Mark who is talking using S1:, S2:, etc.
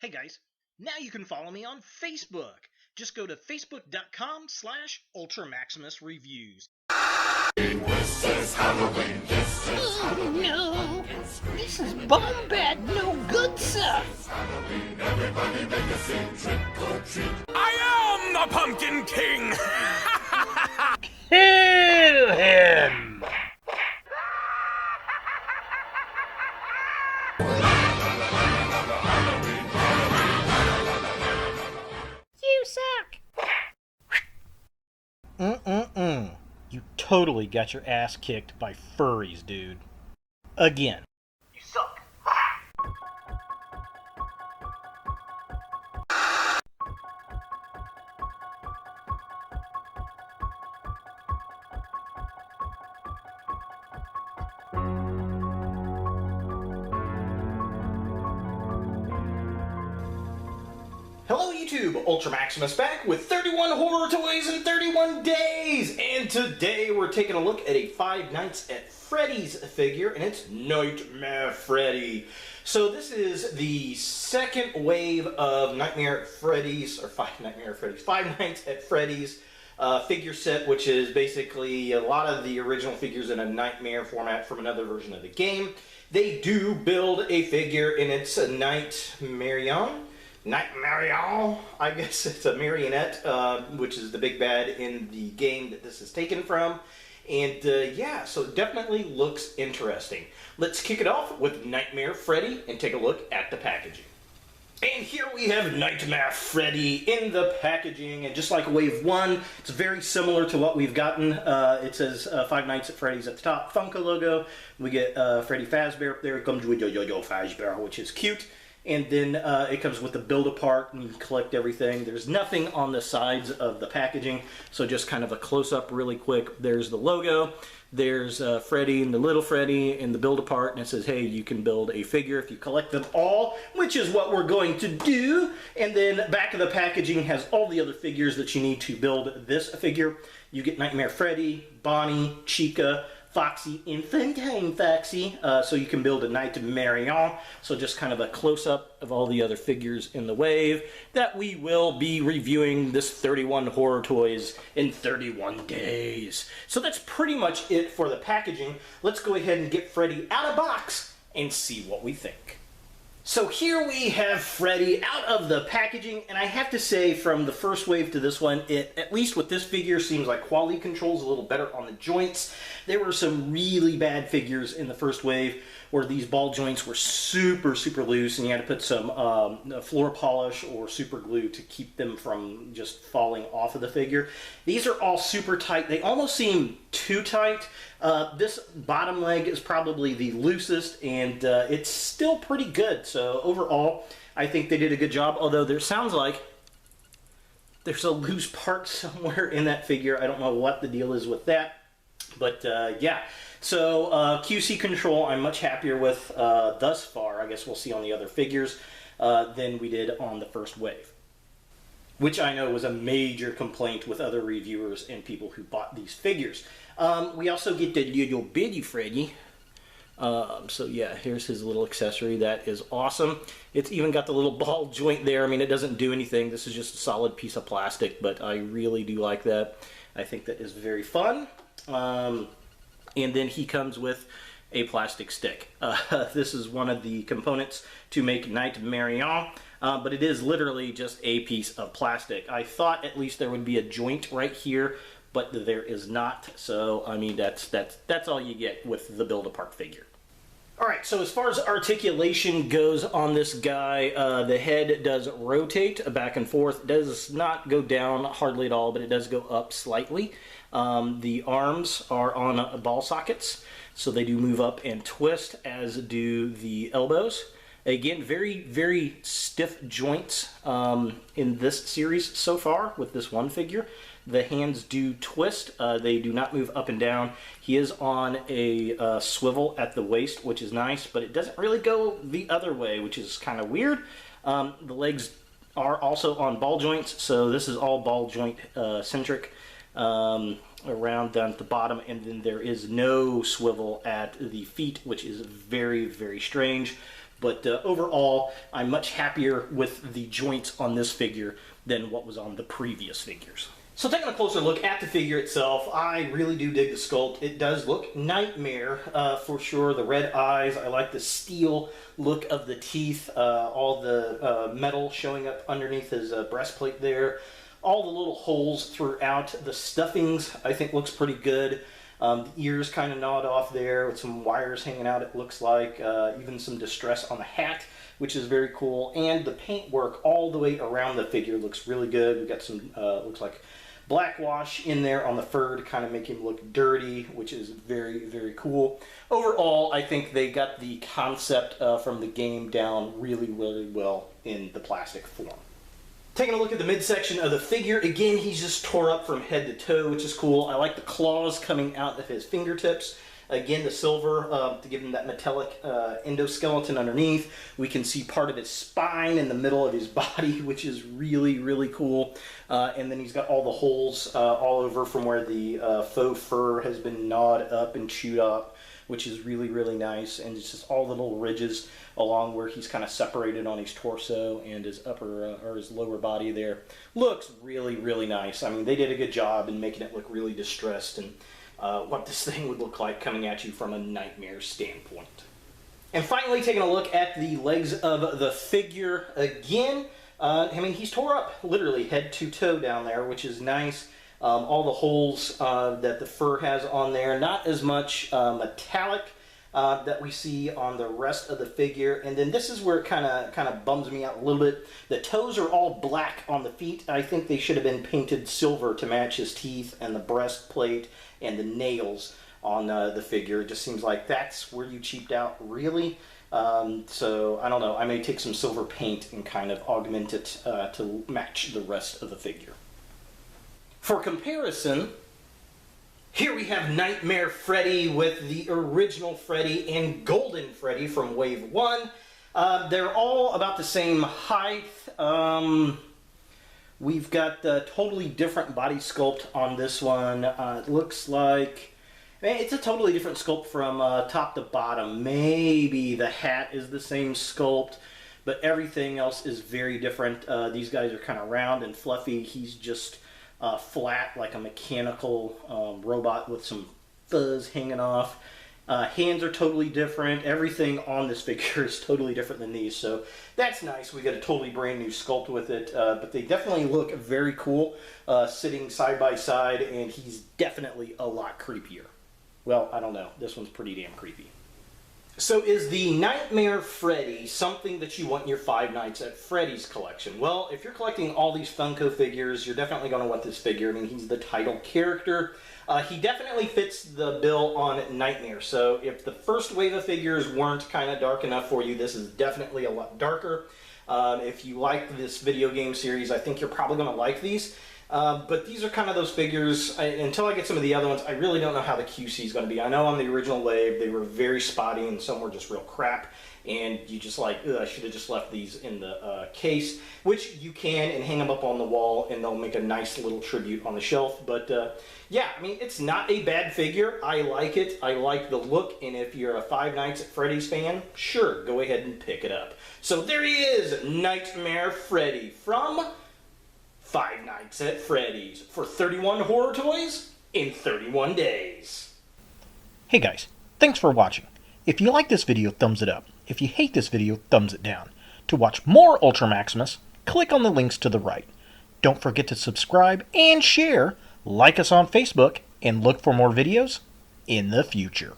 S1: Hey guys, now you can follow me on Facebook. Just go to facebook.com/UltraMaximusReviews.
S2: This is Halloween,
S3: Oh no! This is bomb bad, no good stuff!
S2: Halloween, everybody make a scene, trick or treat.
S4: I am the Pumpkin King!
S3: Kill him! You suck!
S1: You totally got your ass kicked by furries, dude. Again.
S3: You suck!
S1: Hello YouTube, Ultra Maximus back with 31 horror toys in 31 days! And today we're taking a look at a Five Nights at Freddy's figure, and it's Nightmare Freddy. So this is the second wave of Nightmare Freddy's, or Five Nights at Freddy's figure set, which is basically a lot of the original figures in a Nightmare format from another version of the game. They do build a figure, and it's a Nightmare, I guess it's a marionette, which is the big bad in the game that this is taken from. And yeah, so it definitely looks interesting. Let's kick it off with Nightmare Freddy and take a look at the packaging. And here we have Nightmare Freddy in the packaging, and just like Wave 1, it's very similar to what we've gotten. It says Five Nights at Freddy's at the top, Funko logo. We get Freddy Fazbear up there. It comes with Yo-Yo Fazbear, which is cute. And then it comes with the build-apart, and you can collect everything. There's nothing on the sides of the packaging, so just kind of a close-up really quick. There's the logo, there's Freddy and the little Freddy and the build-apart, and it says, hey, you can build a figure if you collect them all, which is what we're going to do. And then back of the packaging has all the other figures that you need to build this figure. You get Nightmare Freddy, Bonnie, Chica, Foxy, Infantine Foxy, so you can build a Nightmare. So just kind of a close-up of all the other figures in the wave that we will be reviewing this 31 horror toys in 31 days. So that's pretty much it for the packaging. Let's go ahead and get Freddy out of box and see what we think. So here we have Freddy out of the packaging, and I have to say from the first wave to this one, at least with this figure, seems like quality control's a little better on the joints. There were some really bad figures in the first wave where these ball joints were super loose, and you had to put some floor polish or super glue to keep them from just falling off of the figure. These are all super tight. They almost seem too tight. This bottom leg is probably the loosest, and it's still pretty good. So overall, I think they did a good job, although there sounds like there's a loose part somewhere in that figure. I don't know what the deal is with that, but yeah. So QC control I'm much happier with thus far. I guess we'll see on the other figures than we did on the first wave, which I know was a major complaint with other reviewers and people who bought these figures. We also get the little bitty Freddy. So yeah, here's his little accessory. That is awesome. It's even got the little ball joint there. I mean, it doesn't do anything. This is just a solid piece of plastic, but I really do like that. I think that is very fun. And then he comes with a plastic stick. This is one of the components to make Nightmare, but it is literally just a piece of plastic. I thought at least there would be a joint right here, but there is not. So I mean, that's all you get with the build-apart figure. Alright, so as far as articulation goes on this guy, the head does rotate back and forth. It does not go down hardly at all, but it does go up slightly. The arms are on ball sockets, so they do move up and twist, as do the elbows. Again, very stiff joints in this series so far with this one figure. The hands do twist. They do not move up and down. He is on a swivel at the waist, which is nice, but it doesn't really go the other way, which is kind of weird. The legs are also on ball joints, so this is all ball joint centric around down at the bottom, and then there is no swivel at the feet, which is very strange. But overall, I'm much happier with the joints on this figure than what was on the previous figures. So taking a closer look at the figure itself, I really do dig the sculpt. It does look Nightmare for sure. The red eyes, I like the steel look of the teeth, all the metal showing up underneath his breastplate there. All the little holes throughout the stuffings, I think looks pretty good. The ears kind of gnawed off there with some wires hanging out, it looks like. Even some distress on the hat, which is very cool. And the paint work all the way around the figure looks really good. We've got some, looks like black wash in there on the fur to kind of make him look dirty, which is very, very cool. Overall, I think they got the concept from the game down really, really well in the plastic form. Taking a look at the midsection of the figure, again, he's just tore up from head to toe, which is cool. I like the claws coming out of his fingertips. Again, the silver to give him that metallic endoskeleton underneath. We can see part of his spine in the middle of his body, which is really, really cool. And then he's got all the holes all over from where the faux fur has been gnawed up and chewed up, which is really, really nice. And it's just all the little ridges along where he's kind of separated on his torso and his upper or his lower body there. Looks really, really nice. I mean, they did a good job in making it look really distressed and what this thing would look like coming at you from a Nightmare standpoint. And finally, taking a look at the legs of the figure again. I mean, he's tore up literally head to toe down there, which is nice. All the holes that the fur has on there, not as much metallic that we see on the rest of the figure. And then this is where it kind of bums me out a little bit. The toes are all black on the feet. I think they should have been painted silver to match his teeth and the breastplate and the nails on the figure. It just seems like that's where you cheaped out, really. So I don't know. I may take some silver paint and kind of augment it to match the rest of the figure. For comparison, here we have Nightmare Freddy with the original Freddy and Golden Freddy from Wave 1. They're all about the same height. We've got a totally different body sculpt on this one. It looks like it's a totally different sculpt from top to bottom. Maybe the hat is the same sculpt, but everything else is very different. These guys are kind of round and fluffy. He's just flat like a mechanical robot with some fuzz hanging off. Hands are totally different. Everything on this figure is totally different than these, so that's nice. We got a totally brand new sculpt with it, but they definitely look very cool sitting side by side, and he's definitely a lot creepier. Well, I don't know. This one's pretty damn creepy. So is the Nightmare Freddy something that you want in your Five Nights at Freddy's collection? Well, if you're collecting all these Funko figures, you're definitely going to want this figure. I mean, he's the title character. He definitely fits the bill on Nightmare. So if the first wave of figures weren't kind of dark enough for you, this is definitely a lot darker. If you like this video game series, I think you're probably going to like these. But these are kind of those figures, until I get some of the other ones, I really don't know how the QC is going to be. I know on the original wave, they were very spotty and some were just real crap. And you just like, I should have just left these in the case, which you can, and hang them up on the wall, and they'll make a nice little tribute on the shelf. But yeah, I mean, it's not a bad figure. I like it. I like the look, and if you're a Five Nights at Freddy's fan, sure, go ahead and pick it up. So there he is, Nightmare Freddy from Five Nights at Freddy's for 31 horror toys in 31 days.
S5: Hey guys, thanks for watching. If you like this video, thumbs it up. If you hate this video, thumbs it down. To watch more Ultra Maximus, click on the links to the right. Don't forget to subscribe and share, like us on Facebook, and look for more videos in the future.